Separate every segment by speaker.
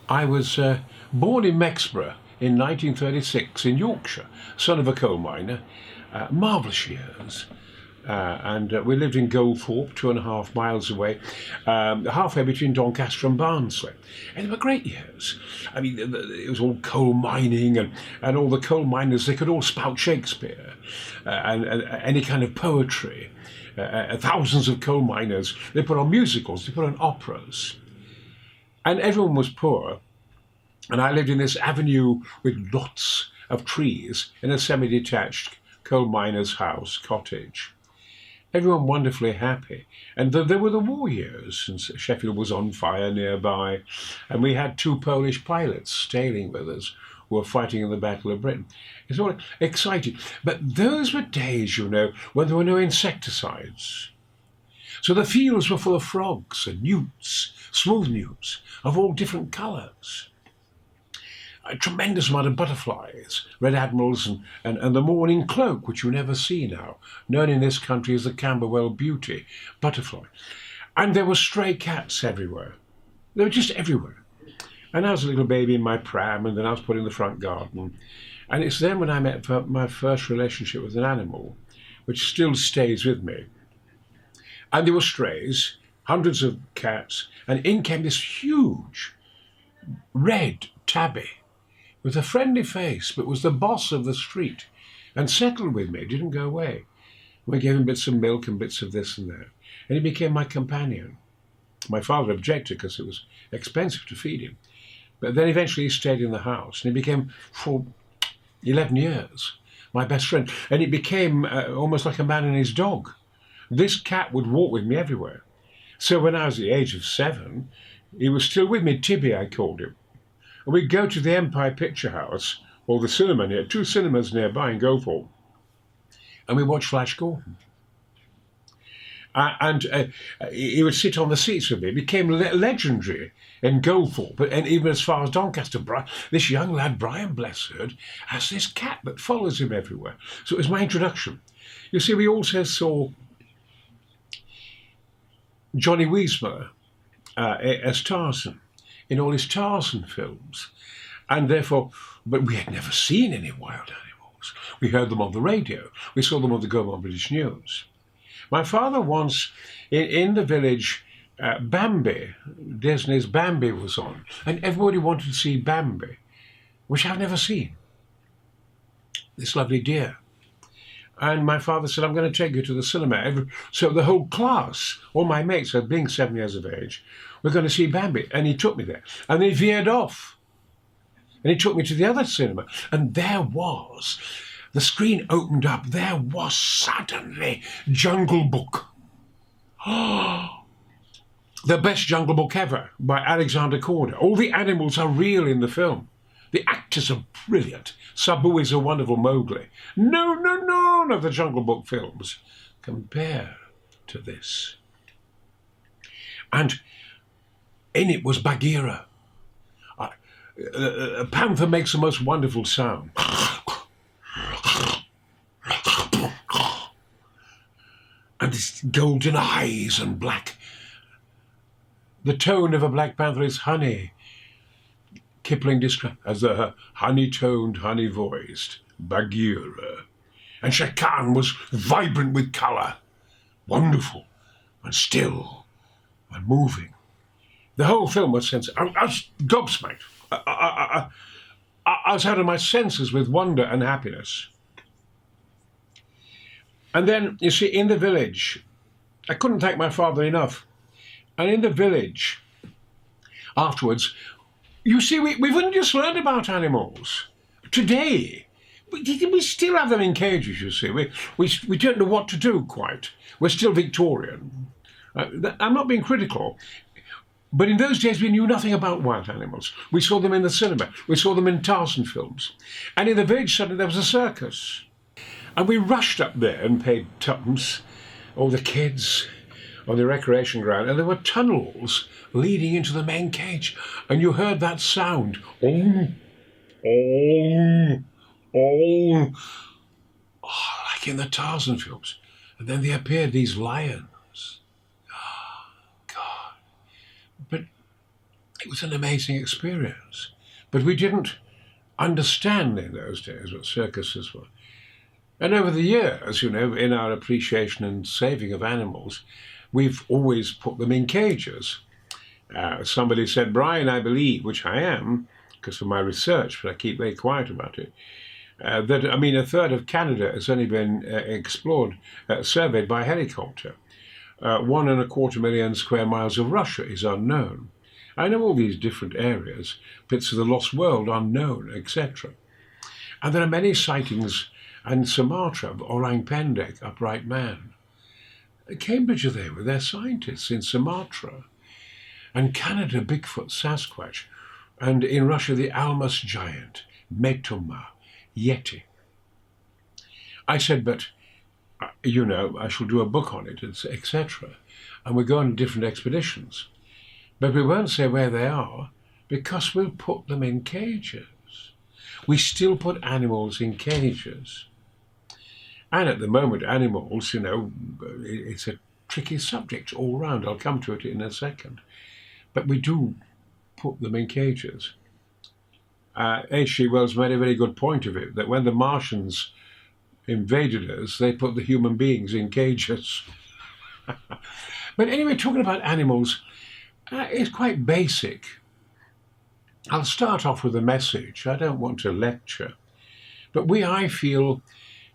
Speaker 1: I was born in Mexborough in 1936 in Yorkshire, son of a coal miner. Marvellous years. And we lived in Goldthorpe, 2.5 miles away, halfway between Doncaster and Barnsley. And they were great years. I mean, it was all coal mining, and all the coal miners, they could all spout Shakespeare and any kind of poetry. Thousands of coal miners, they put on musicals, they put on operas. And everyone was poor. And I lived in this avenue with lots of trees in a semi-detached coal miner's house, cottage. Everyone wonderfully happy. And there were the war years, and Sheffield was on fire nearby. And we had 2 Polish pilots sailing with us who were fighting in the Battle of Britain. It's all exciting. But those were days, you know, when there were no insecticides. So the fields were full of frogs and newts, smooth newts, of all different colours. A tremendous amount of butterflies, red admirals and the morning cloak, which you never see now, known in this country as the Camberwell beauty, butterfly. And there were stray cats everywhere. They were just everywhere. And I was a little baby in my pram, and then I was put in the front garden. And it's then when I met my first relationship with an animal, which still stays with me. And there were strays, hundreds of cats, and in came this huge red tabby, with a friendly face, but was the boss of the street, and settled with me, didn't go away. We gave him bits of milk and bits of this and that, and he became my companion. My father objected because it was expensive to feed him, but then eventually he stayed in the house, and he became, for 11 years, my best friend, and he became almost like a man and his dog. This cat would walk with me everywhere. So when I was the age of 7, he was still with me. Tibby, I called him. And we'd go to the Empire Picture House, or the cinema near, 2 cinemas nearby in Goldthorpe, and we watched Flash Gordon. And he would sit on the seats with me. It became legendary in Goldthorpe, and even as far as Doncaster. This young lad, Brian Blessed, has this cat that follows him everywhere. So it was my introduction. You see, we also saw Johnny Weissmuller as Tarzan, in all his Tarzan films. And therefore, but we had never seen any wild animals. We heard them on the radio. We saw them on the Go On British News. My father once, in the village, Bambi, Disney's Bambi was on, and everybody wanted to see Bambi, which I've never seen. This lovely deer. And my father said, I'm going to take you to the cinema. So the whole class, all my mates, being 7 years of age, we're going to see Bambi. And he took me there. And he veered off. And he took me to the other cinema. And there was, the screen opened up. There was suddenly Jungle Book. The best Jungle Book ever by Alexander Korda. All the animals are real in the film. The actors are brilliant. Sabu is a wonderful Mowgli. None of the Jungle Book films compare to this. And in it was Bagheera. A panther makes the most wonderful sound. And his golden eyes and black. The tone of a black panther is honey. Kipling described as the honey-toned, honey-voiced Bagheera. And Shere Khan was vibrant with colour, wonderful and still and moving. The whole film was sensational. I was gobsmacked. I was out of my senses with wonder and happiness. And then, you see, in the village, I couldn't thank my father enough. And in the village, afterwards, you see, we wouldn't just learn about animals. Today, we still have them in cages, you see. We don't know what to do quite. We're still Victorian. I'm not being critical. But in those days, we knew nothing about wild animals. We saw them in the cinema. We saw them in Tarzan films. And in the village, suddenly, there was a circus. And we rushed up there and paid tuppence, all the kids on the recreation ground, and there were tunnels leading into the main cage. And you heard that sound. Oh, like in the Tarzan films. And then there appeared these lions. Oh, God. But It was an amazing experience. But we didn't understand in those days what circuses were. And over the years, in our appreciation and saving of animals, we've always put them in cages. Somebody said, Brian, I believe, which I am, because of my research, but I keep very quiet about it, that, a third of Canada has only been explored, surveyed by helicopter. 1.25 million square miles of Russia is unknown. I know all these different areas, bits of the lost world unknown, etc. And there are many sightings in Sumatra of orang pendek, upright man. Cambridge are there with their scientists in Sumatra. And Canada, Bigfoot, Sasquatch. And in Russia, the Almas giant, Metuma, Yeti. I said, but, I shall do a book on it, etc. And we go on different expeditions. But we won't say where they are because we'll put them in cages. We still put animals in cages. And at the moment, animals, it's a tricky subject all round. I'll come to it in a second. But we do put them in cages. H.G. Wells made a very good point of it, that when the Martians invaded us, they put the human beings in cages. But anyway, talking about animals, it's quite basic. I'll start off with a message. I don't want to lecture. But I feel,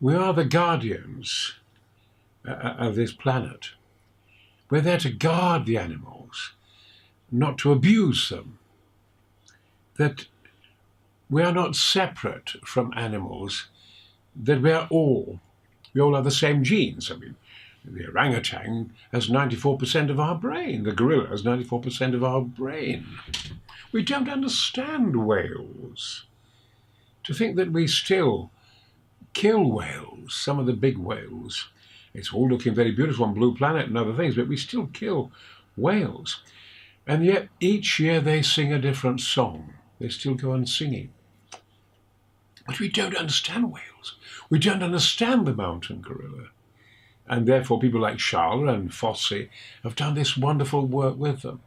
Speaker 1: we are the guardians of this planet. We're there to guard the animals, not to abuse them. That we are not separate from animals, that we all have the same genes. The orangutan has 94% of our brain. The gorilla has 94% of our brain. We don't understand whales. To think that we still kill whales, some of the big whales. It's all looking very beautiful on Blue Planet and other things, but we still kill whales. And yet each year they sing a different song. They still go on singing. But we don't understand whales. We don't understand the mountain gorilla. And therefore people like Charles and Fosse have done this wonderful work with them.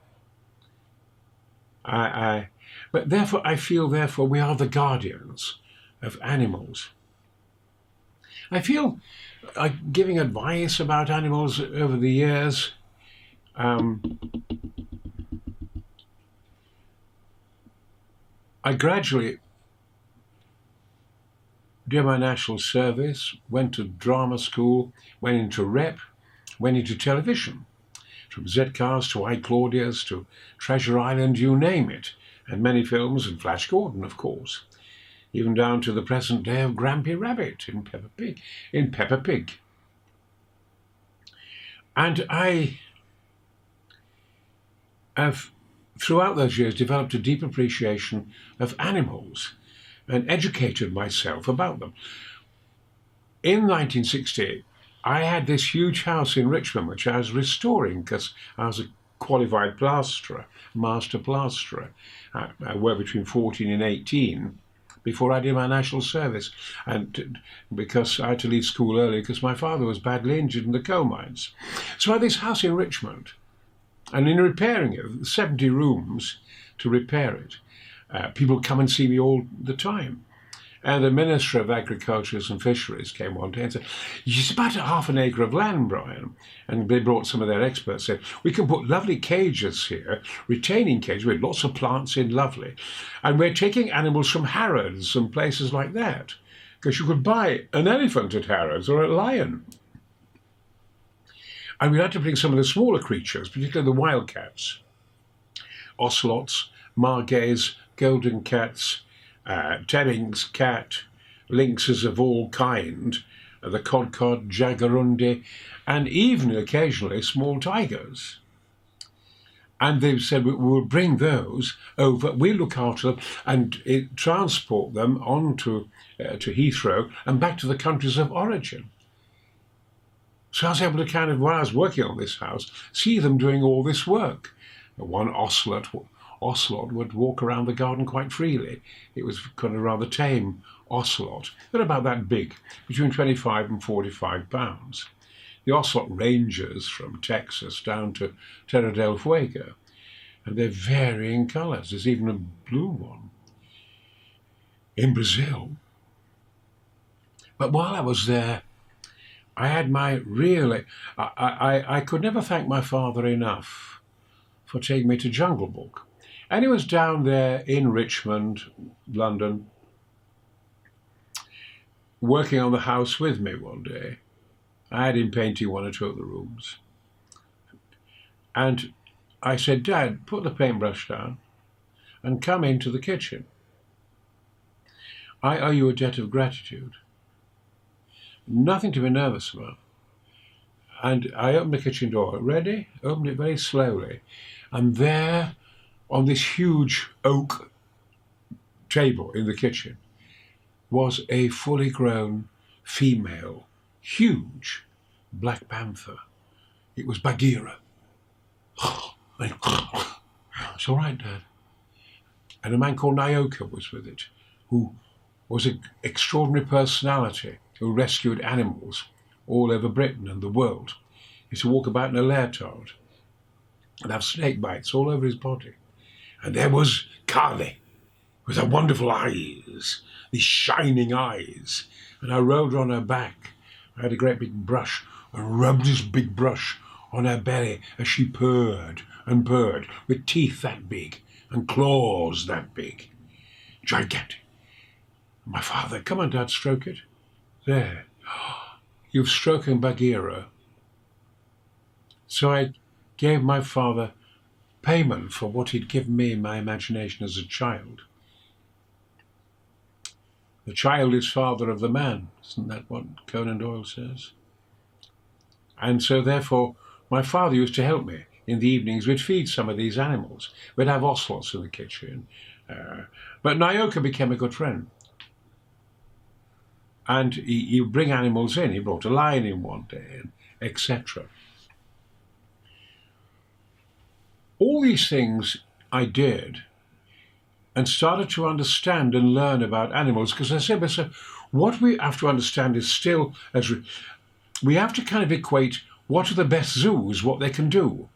Speaker 1: But therefore I feel, we are the guardians of animals. I feel giving advice about animals over the years, I gradually, during my national service, went to drama school, went into rep, went into television, from Z-Cars to I, Claudius to Treasure Island, you name it, and many films, and Flash Gordon, of course, even down to the present day of Grampy Rabbit in Peppa Pig. And I have, throughout those years, developed a deep appreciation of animals and educated myself about them. In 1968, I had this huge house in Richmond, which I was restoring because I was a qualified plasterer, master plasterer. I worked between 14 and 18 before I did my national service, and because I had to leave school early because my father was badly injured in the coal mines. So I had this house in Richmond, and in repairing it, 70 rooms to repair it, people come and see me all the time. And the Minister of Agriculture and Fisheries came one day and said, it's about half an acre of land, Brian. And they brought some of their experts, said, we can put lovely cages here, retaining cages with lots of plants in, lovely. And we're taking animals from Harrods and places like that, because you could buy an elephant at Harrods or a lion. And we had to bring some of the smaller creatures, particularly the wildcats, ocelots, margays, golden cats, Tebbing's cat, lynxes of all kind, the codcod, jaguarundi, and even occasionally small tigers. And they said, we will bring those over, we'll look after them and transport them on to Heathrow and back to the countries of origin. So I was able to while I was working on this house, see them doing all this work. One ocelot would walk around the garden quite freely. It was kind of rather tame ocelot. They're about that big, between 25 and 45 pounds. The ocelot ranges from Texas down to Terra del Fuego. and they're varying colours. There's even a blue one in Brazil. But while I was there, I had my really, I could never thank my father enough for taking me to Jungle Book. And he was down there in Richmond, London, working on the house with me one day. I had him painting one or two of the rooms. And I said, Dad, put the paintbrush down and come into the kitchen. I owe you a debt of gratitude. Nothing to be nervous about. And I opened the kitchen door. Ready? Opened it very slowly. And there, on this huge oak table in the kitchen, was a fully grown female, huge black panther. It was Bagheera. It's all right, Dad. And a man called Nyoka was with it, who was an extraordinary personality who rescued animals all over Britain and the world. He used to walk about in a leotard and have snake bites all over his body. And there was Kali, with her wonderful eyes, these shining eyes. And I rode on her back. I had a great big brush and rubbed this big brush on her belly as she purred and purred, with teeth that big and claws that big. Gigantic. My father, come on, Dad, stroke it. There. You've stroken Bagheera. So I gave my father payment for what he'd given me in my imagination as a child. The child is father of the man. Isn't that what Conan Doyle says? And so therefore, my father used to help me. In the evenings, we'd feed some of these animals. We'd have ocelots in the kitchen. But Nyoka became a good friend. And he would bring animals in. He brought a lion in one day, etc. All these things I did and started to understand and learn about animals, because I said to myself, what we have to understand is still, we have to kind of equate what are the best zoos, what they can do.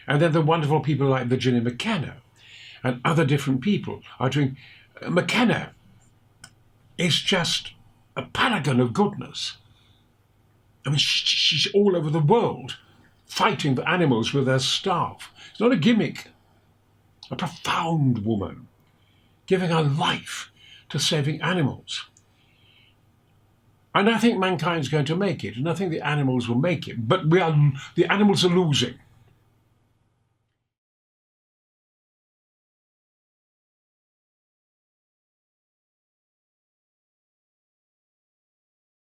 Speaker 1: And then the wonderful people like Virginia McKenna and other different people are doing. McKenna is just a paragon of goodness. I mean, she's all over the world fighting for animals with her staff. It's not a gimmick. A profound woman giving her life to saving animals. And I think mankind's going to make it, and I think the animals will make it. But the animals are losing.